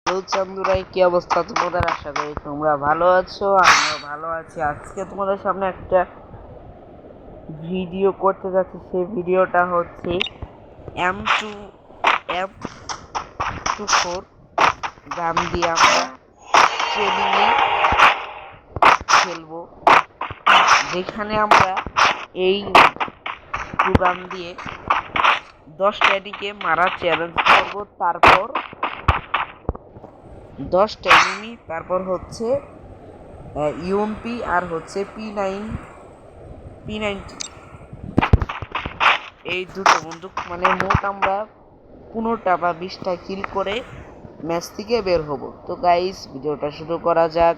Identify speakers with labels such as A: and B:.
A: Hello চান্দুরাই, কি অবস্থা তোমাদের? আশা করি তোমরা ভালো আছো, আমিও ভালো আছি। আজকে তোমাদের সামনে একটা ভিডিও করতে যাচ্ছি। সেই ভিডিওটা হচ্ছে M24 গান দিয়ে আমরা ট্রেনিংয়ে খেলবো, যেখানে আমরা এই গান দিয়ে 10টা এনিমিকে মারার চ্যালেঞ্জ করবো। তারপর 10টা এনিমি, তারপর হচ্ছে ইউএমপি আর হচ্ছে P90 এই দুটো বন্দুক, মানে মোট আমরা 15টা বা 20টা কিল করে ম্যাচ থেকে বের হব। তো গাইস, ভিডিওটা শুরু করা যাক।